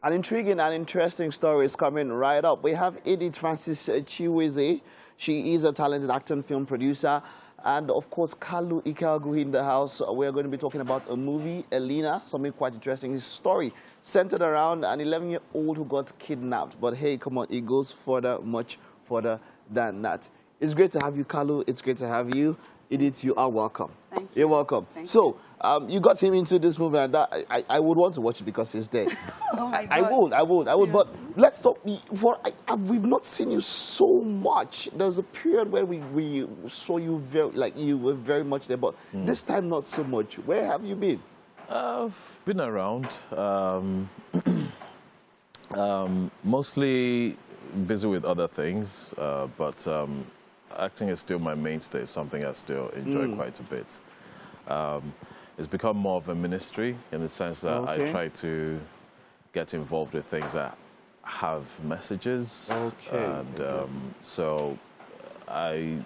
An intriguing and interesting story is coming right up. We have Edith Francis Chiweze. She is a talented actor and film producer. And of course, Kalu Ikagu in the house. We're going to be talking about a movie, Elena, something quite interesting. His story centered around an 11-year-old who got kidnapped. But hey, come on, it goes further, much further than that. It's great to have you, Kalu. It's great to have you. Edith, you are welcome. Thank you. You're welcome. Thank so, you got him into this movie, and that, I would want to watch it because he's there. Oh my I would. Yeah. But let's talk. We've not seen you so much. There's a period where we saw you you were very much there, but this time not so much. Where have you been? I've been around. Mostly busy with other things, but acting is still my mainstay, something I still enjoy quite a bit. It's become more of a ministry in the sense that I try to get involved with things that have messages. So I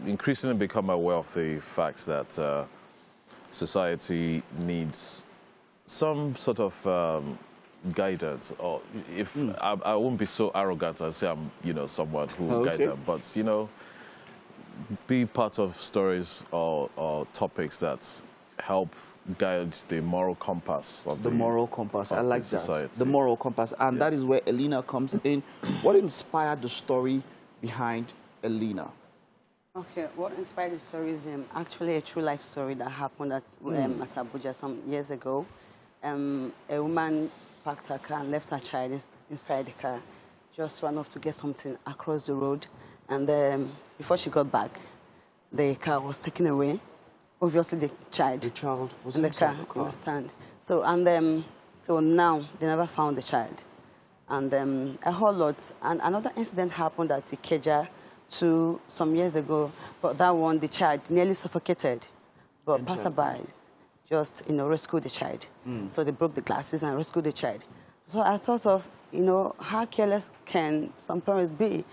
increasingly become aware of the fact that society needs some sort of guidance, or if I won't be so arrogant and say I'm someone who will guide them, but be part of stories or topics that help guide the moral compass of the moral compass. I like that. Society. The moral compass, and that is where Elena comes in. What inspired the story behind Elena? Okay, what inspired the story is actually a true life story that happened at Abuja some years ago. A woman parked her car and left her child inside the car, just ran off to get something across the road, and before she got back, the car was taken away. Obviously, the child was in the car. Understand? So so now they never found the child, and a whole lot. And another incident happened at Ikeja some years ago, but that one the child nearly suffocated, but passerby just rescued the child. So they broke the glasses and rescued the child. So I thought of how careless can some parents be?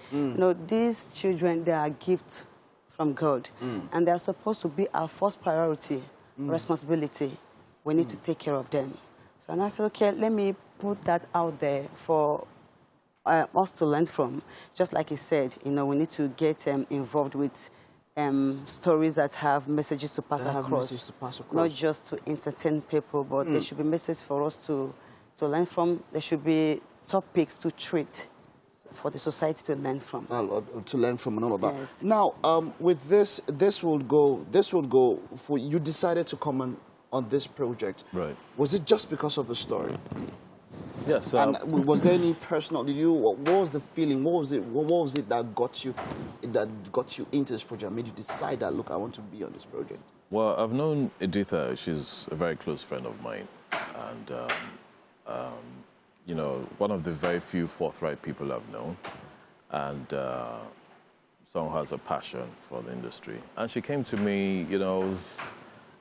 These children, they are gifts from God, and they are supposed to be our first priority, responsibility. We need to take care of them. So and I said, okay, let me put that out there for us to learn from. Just like he said, we need to get involved with stories that have messages to pass across, not just to entertain people, but there should be messages for us to learn from. There should be topics to treat for the society to learn from. To learn from and all of that. Yes. Now, with this will go for you. Decided to come on this project. Right. Was it just because of the story? Yes. And was there any personal? What was the feeling? What was it that got you into this project? Made you decide that, look, I want to be on this project? Well, I've known Editha. She's a very close friend of mine, and one of the very few forthright people I've known, and someone who has a passion for the industry. And she came to me,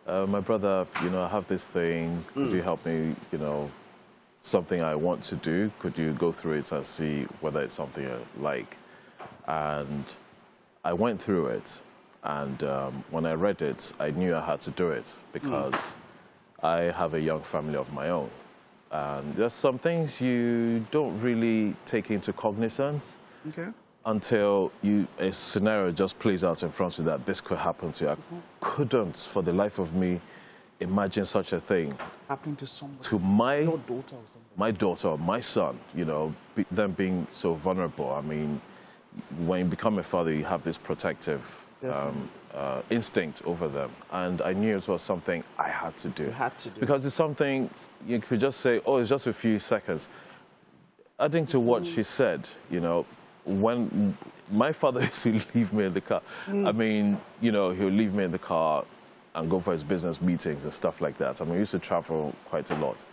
my brother, I have this thing. Could you help me? Something I want to do. Could you go through it and see whether it's something I like? And I went through it, and when I read it, I knew I had to do it because I have a young family of my own. And there's some things you don't really take into cognizance until a scenario just plays out in front of you that this could happen to you. I couldn't, for the life of me, imagine such a thing happening to somebody. To my daughter or my son, them being so vulnerable. I mean, when you become a father, you have this protective instinct over them. And I knew it was something I had to do. You had to do. Because it's something you could just say, oh, it's just a few seconds. Adding to what she said, when my father used to leave me in the car, I mean, he'll leave me in the car and go for his business meetings and stuff like that. I mean, we used to travel quite a lot.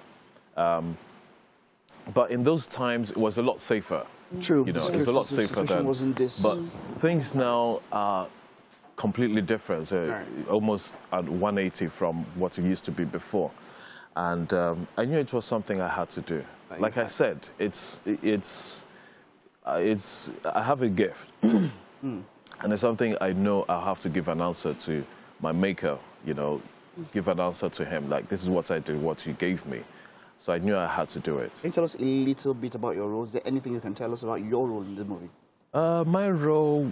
But in those times, it was a lot safer. True. It was a lot safer then. Wasn't this. But things now are completely different, almost at 180 from what it used to be before. And I knew it was something I had to do. Like I said, I have a gift. And it's something I know I have to give an answer to my maker, give an answer to him. Like, this is what I did, what you gave me. So I knew I had to do it. Can you tell us a little bit about your role? Is there anything you can tell us about your role in the movie? My role,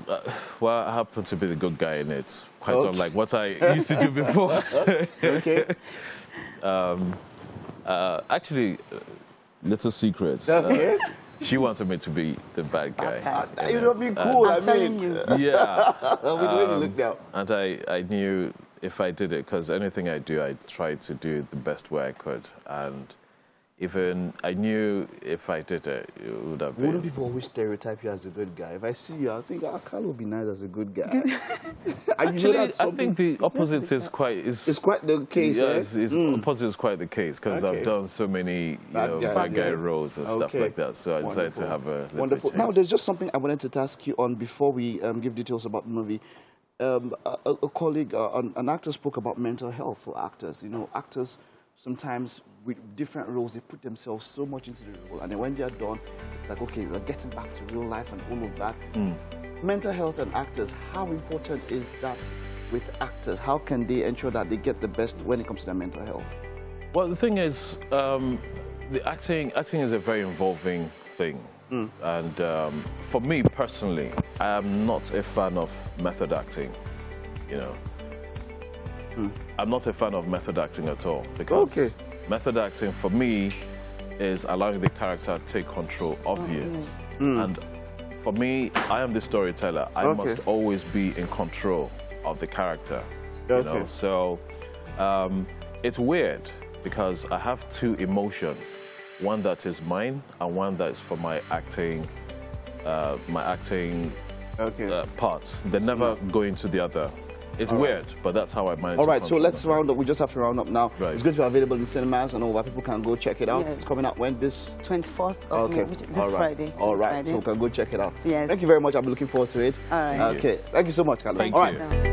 well, I happen to be the good guy in it, quite unlike what I used to do before. Okay. Actually, little secrets. Okay. She wanted me to be the bad guy. It would be cool. I'm telling you. Yeah. With the way you looked out. And I knew if I did it, because anything I do, I tried to do it the best way I could. And even I knew if I did it, it would have been. Wouldn't people always stereotype you as a good guy? If I see you, I think Carl would be nice as a good guy. Actually, I think the opposite is quite. It's quite the case. Yes, opposite is quite the case because Okay. I've done so many bad guy roles and stuff like that. So I decided to have a wonderful. change. Now, there's just something I wanted to ask you on before we give details about the movie. A colleague, an actor, spoke about mental health for actors. You know, actors sometimes with different roles, they put themselves so much into the role, and then when they're done, it's like, okay, we're getting back to real life and all of that. Mental health and actors, how important is that with actors? How can they ensure that they get the best when it comes to their mental health? Well, the thing is, the acting is a very involving thing. And for me personally, I am not a fan of method acting, you know. I'm not a fan of method acting at all, because method acting for me is allowing the character to take control of you. And for me, I am the storyteller. I must always be in control of the character, you know. So it's weird because I have two emotions. One that is mine and one that is for my acting parts. They never go into the other. It's weird, but that's how I manage. All right, so let's round up. We just have to round up now. Right. It's going to be available in cinemas and all that. People can go check it out. Yes. It's coming out when this? 21st of this Friday. All right, Friday. so we can go check it out. Yes. Thank you very much. I'll be looking forward to it. All right. Okay, thank you so much, Carla. Thank all you. right.